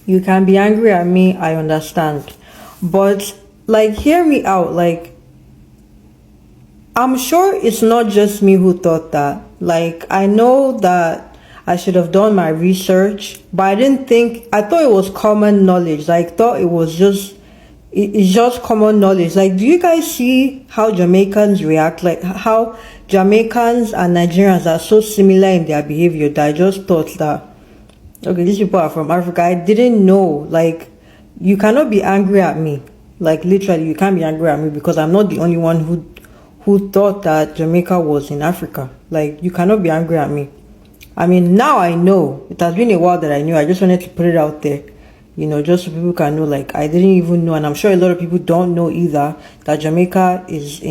You can be angry at me, I understand. But, like, hear me out. Like, I'm sure it's not just me who thought that. Like, I know that I should have done my research, but I thought it was common knowledge. Like, thought it was just, it's just common knowledge. Like, do you guys see how Jamaicans react? Like, how Jamaicans and Nigerians are so similar in their behavior that I just thought that, okay, these people are from Africa. I didn't know. Like, you cannot be angry at me. Like, literally, you can't be angry at me because I'm not the only one who thought that Jamaica was in Africa. Like, you cannot be angry at me. I mean, now I know. It has been a while that I knew. I just wanted to put it out there, just so people can know. Like, I didn't even know, and I'm sure a lot of people don't know either, that Jamaica is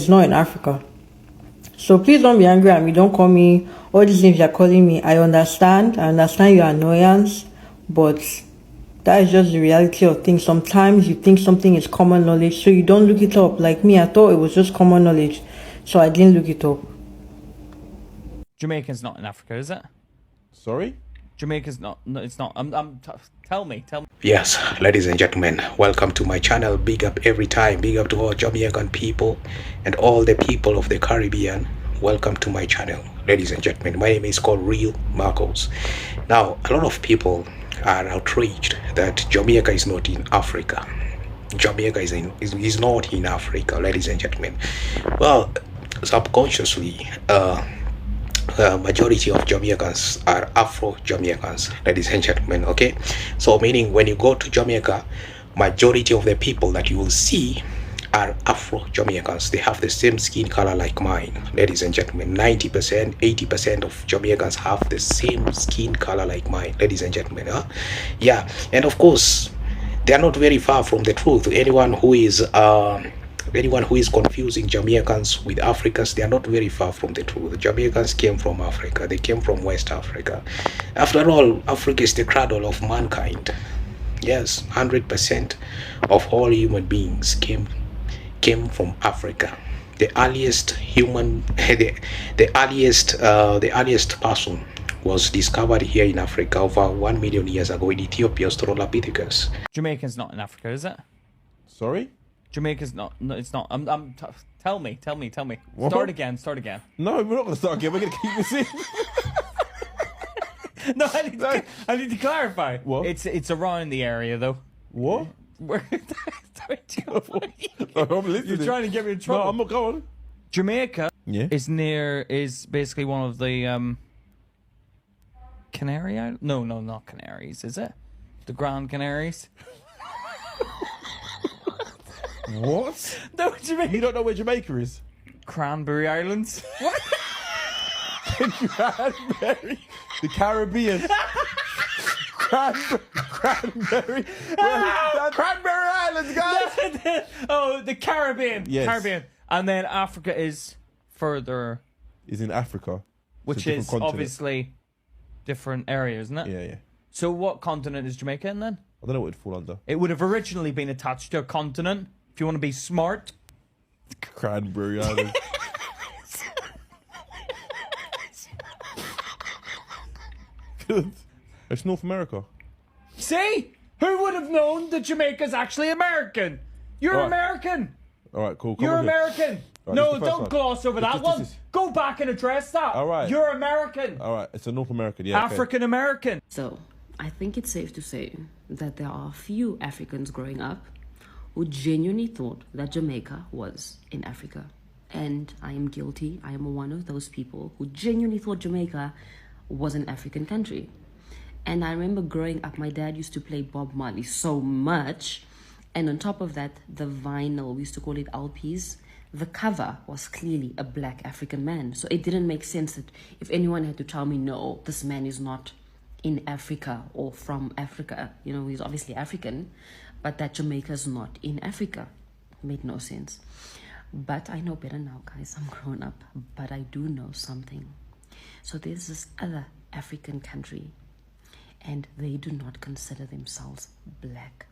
not in Africa. So please don't be angry at me. Don't call me all these names you're calling me. I understand your annoyance, but that is just the reality of things. Sometimes you think something is common knowledge, so you don't look it up. Like me, I thought it was just common knowledge, so I didn't look it up. Jamaica's not in Africa, is it? Sorry? Jamaica's not. No, it's not. Tell me. Yes, ladies and gentlemen, welcome to my channel. Big up every time. Big up to all Jamaican people and all the people of the Caribbean. Welcome to my channel, ladies and gentlemen. My name is called Real Marcos. Now, a lot of people are outraged that Jamaica is not in Africa. Jamaica is not in Africa, ladies and gentlemen. Well, subconsciously, majority of Jamaicans are Afro-Jamaicans, ladies and gentlemen. Okay, so meaning when you go to Jamaica, majority of the people that you will see are Afro-Jamaicans. They have the same skin color like mine, ladies and gentlemen. 90%, 80% of Jamaicans have the same skin color like mine, ladies and gentlemen. Yeah, and of course they are not very far from the truth. Anyone who is confusing Jamaicans with Africans, they are not very far from the truth. The Jamaicans came from Africa. They came from West Africa. After all, Africa is the cradle of mankind. Yes, 100% of all human beings came from Africa. The earliest human, the earliest person was discovered here in Africa over 1 million years ago in Ethiopia, Australopithecus. Jamaica's not in Africa, is it? Sorry? Jamaica's not. No, it's not. Tell me. What? Start again. No, we're not going to start again. We're going to keep this in. No, I need to clarify. What? It's around the area though. What? You're listening. trying to get me in trouble. No, I'm not going. Jamaica Yeah. is basically one of the Canary Islands. No, not Canaries. Is it the Grand Canaries? What? No, Jamaica. You don't know where Jamaica is? Cranberry Islands. What? Cranberry. The Caribbean. Cranberry. Cranberry Islands, guys. Oh, the Caribbean. Yes. Caribbean. And then Africa is further. Is in Africa. Which is continent. Obviously different area, isn't it? Yeah. So what continent is Jamaica in then? I don't know what it'd fall under. It would have originally been attached to a continent. If you want to be smart. Cranberry Islands. Good. It's North America. See? Who would have known that Jamaica's actually American? You're All right. American. All right, cool. You're American. Right, No, this is the first don't one. gloss over that one. Go back and address that. All right. You're American. All right, it's a North American. Yeah. African American. So, I think it's safe to say that there are a few Africans growing up who genuinely thought that Jamaica was in Africa. And I am guilty. I am one of those people who genuinely thought Jamaica was an African country. And I remember growing up, my dad used to play Bob Marley so much. And on top of that, the vinyl, we used to call it LPs, the cover was clearly a black African man. So it didn't make sense that if anyone had to tell me, no, this man is not in Africa or from Africa, he's obviously African, but that Jamaica's not in Africa. Made no sense. But I know better now, guys. I'm grown up, but I do know something. So there's this other African country, and they do not consider themselves black.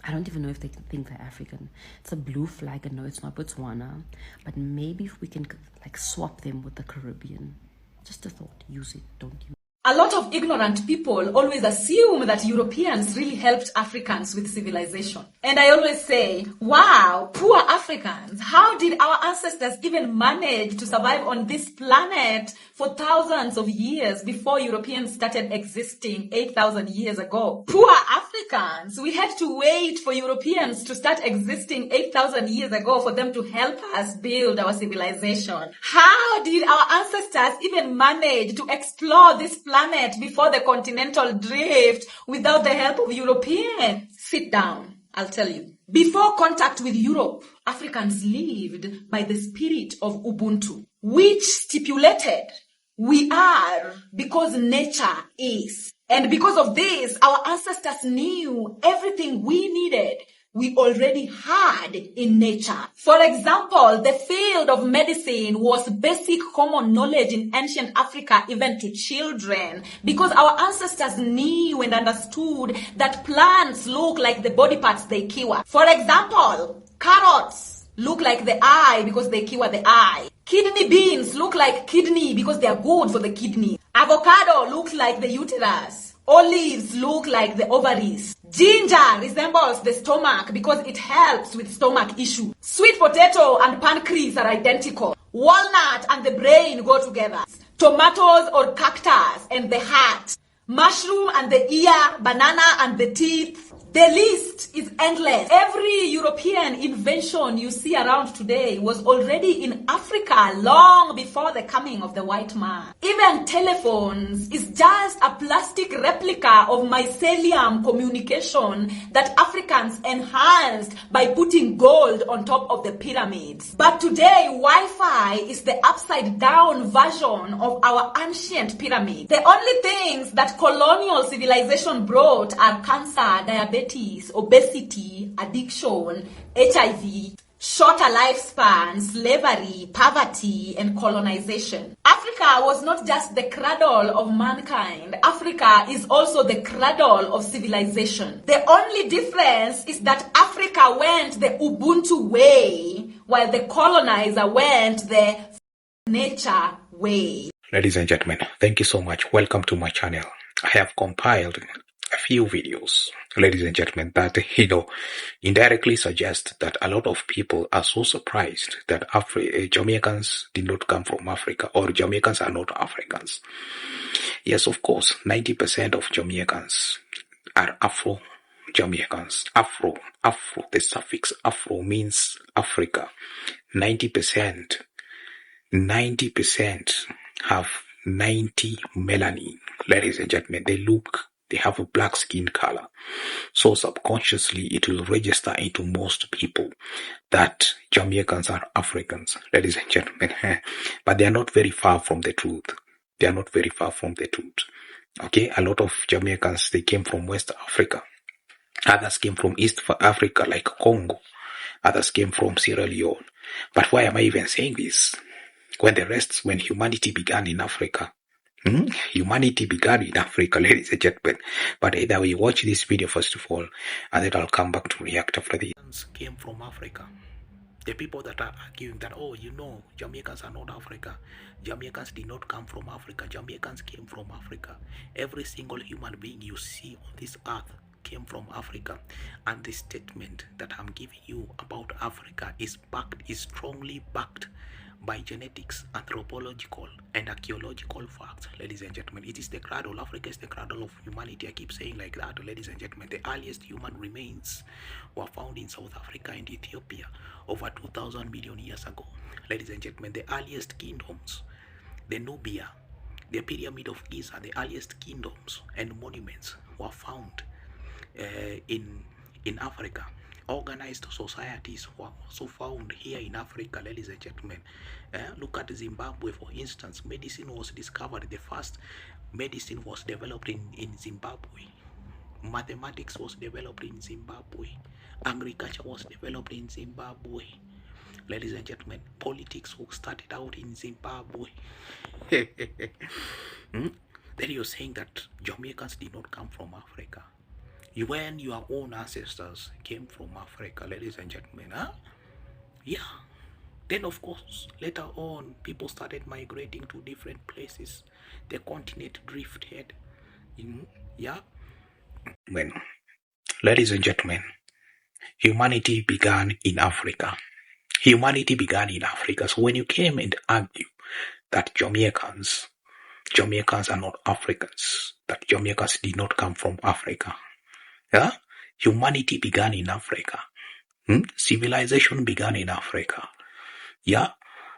I don't even know if they think they're African. It's a blue flag, and no, it's not Botswana, but maybe if we can swap them with the Caribbean. Just a thought. Use it, don't use it. A lot of ignorant people always assume that Europeans really helped Africans with civilization. And I always say, wow, poor Africans, how did our ancestors even manage to survive on this planet for thousands of years before Europeans started existing 8,000 years ago? Poor Africans, we had to wait for Europeans to start existing 8,000 years ago for them to help us build our civilization. How did our ancestors even manage to explore this planet before the continental drift without the help of Europeans? Sit down, I'll tell you. Before contact with Europe, Africans lived by the spirit of Ubuntu, which stipulated we are because nature is. And because of this, our ancestors knew everything we needed we already had in nature. For example, the field of medicine was basic common knowledge in ancient Africa, even to children, because our ancestors knew and understood that plants look like the body parts they cure. For example, carrots look like the eye because they cure the eye. Kidney beans look like kidney because they are good for the kidney. Avocado looks like the uterus. Olives look like the ovaries. Ginger resembles the stomach because it helps with stomach issues. Sweet potato and pancreas are identical. Walnut and the brain go together. Tomatoes or cactus and the heart. Mushroom and the ear, banana and the teeth. The list is endless. Every European invention you see around today was already in Africa long before the coming of the white man. Even telephones is just a plastic replica of mycelium communication that Africans enhanced by putting gold on top of the pyramids. But today, Wi-Fi is the upside down version of our ancient pyramid. The only things that colonial civilization brought are cancer, diabetes, obesity, addiction, HIV, shorter lifespan, slavery, poverty, and colonization. Africa was not just the cradle of mankind. Africa is also the cradle of civilization. The only difference is that Africa went the Ubuntu way, while the colonizer went the nature way. Ladies and gentlemen, thank you so much. Welcome to my channel. I have compiled a few videos, ladies and gentlemen, that, indirectly suggest that a lot of people are so surprised that Jamaicans did not come from Africa, or Jamaicans are not Africans. Yes, of course, 90% of Jamaicans are Afro-Jamaicans. Afro, the suffix Afro means Africa. 90% have 90 melanin. Ladies and gentlemen, they have a black skin color. So subconsciously, it will register into most people that Jamaicans are Africans, ladies and gentlemen. But they are not very far from the truth. Okay, a lot of Jamaicans, they came from West Africa. Others came from East Africa, like Congo. Others came from Sierra Leone. But why am I even saying this? When humanity began in Africa, humanity began in Africa, ladies and gentlemen. But either way, watch this video first of all, and then I'll come back to react after this. Came from Africa. The people that are arguing that, Jamaicans are not Africa. Jamaicans did not come from Africa. Jamaicans came from Africa. Every single human being you see on this earth came from Africa. And the statement that I'm giving you about Africa is strongly backed by genetics, anthropological, and archaeological facts, ladies and gentlemen. It is the cradle. Africa is the cradle of humanity. I keep saying like that, ladies and gentlemen. The earliest human remains were found in South Africa and Ethiopia over 2,000 million years ago. Ladies and gentlemen, the earliest kingdoms, the Nubia, the Pyramid of Giza, the earliest kingdoms and monuments were found in Africa. Organized societies were also found here in Africa, ladies and gentlemen. Look at Zimbabwe, for instance. Medicine was discovered. The first medicine was developed in Zimbabwe. Mathematics was developed in Zimbabwe. Agriculture was developed in Zimbabwe. Ladies and gentlemen, politics started out in Zimbabwe. Then you're saying that Jamaicans did not come from Africa. When your own ancestors came from Africa, ladies and gentlemen, yeah, Then, of course, later on, people started migrating to different places. The continent drifted. Yeah. When, ladies and gentlemen, humanity began in Africa. Humanity began in Africa. So when you came and argue that Jamaicans are not Africans, that Jamaicans did not come from Africa, yeah, humanity began in Africa. Civilization began in Africa. Yeah,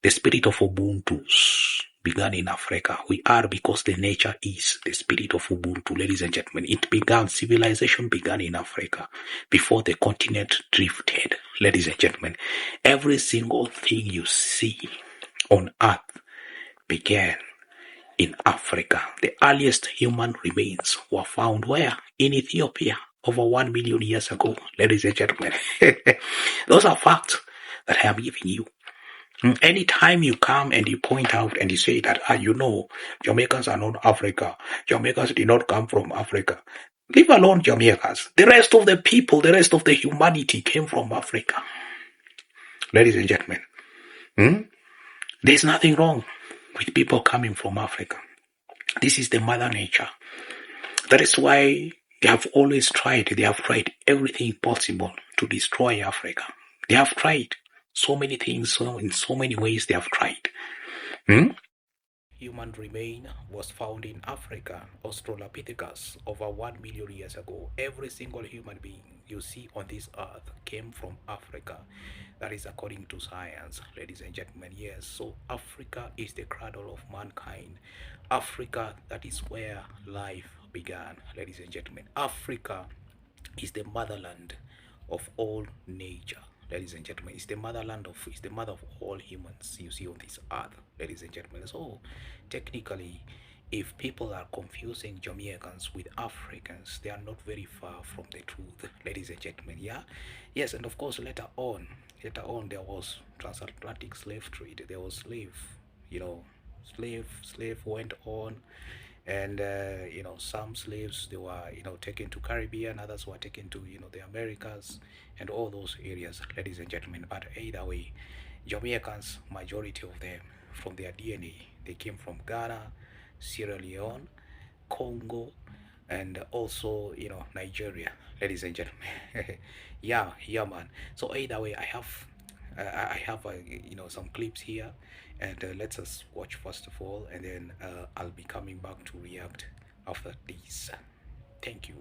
the spirit of Ubuntu began in Africa. We are because the nature is the spirit of Ubuntu, ladies and gentlemen. Civilization began in Africa before the continent drifted, ladies and gentlemen. Every single thing you see on earth began in Africa. The earliest human remains were found where? In Ethiopia, over 1 million years ago, ladies and gentlemen. Those are facts that I am giving you. Anytime you come and you point out and you say that, Jamaicans are not Africa. Jamaicans did not come from Africa. Leave alone Jamaicans. The rest of the people, the rest of the humanity came from Africa. Ladies and gentlemen, there's nothing wrong with people coming from Africa. This is the mother nature. That is why they have tried everything possible to destroy Africa. They have tried so many things, in so many ways they have tried. Human remain was found in Africa, Australopithecus, over 1 million years ago. Every single human being you see on this earth came from Africa. That is according to science, ladies and gentlemen. Yes, so Africa is the cradle of mankind. Africa, that is where life began, ladies and gentlemen. Africa is the motherland of all nature, ladies and gentlemen. It's the mother of all humans you see on this earth, ladies and gentlemen. So technically, if people are confusing Jamaicans with Africans, they are not very far from the truth, ladies and gentlemen. Yeah, yes, and of course later on there was transatlantic slave trade. There was slave went on, and some slaves, they were taken to Caribbean, others were taken to the Americas and all those areas, ladies and gentlemen. But either way, Jamaicans, majority of them, from their DNA, they came from Ghana, Sierra Leone, Congo, and also Nigeria, ladies and gentlemen. yeah man. So either way, I have some clips here, and let's us watch first of all, and then I'll be coming back to react after this. Thank you.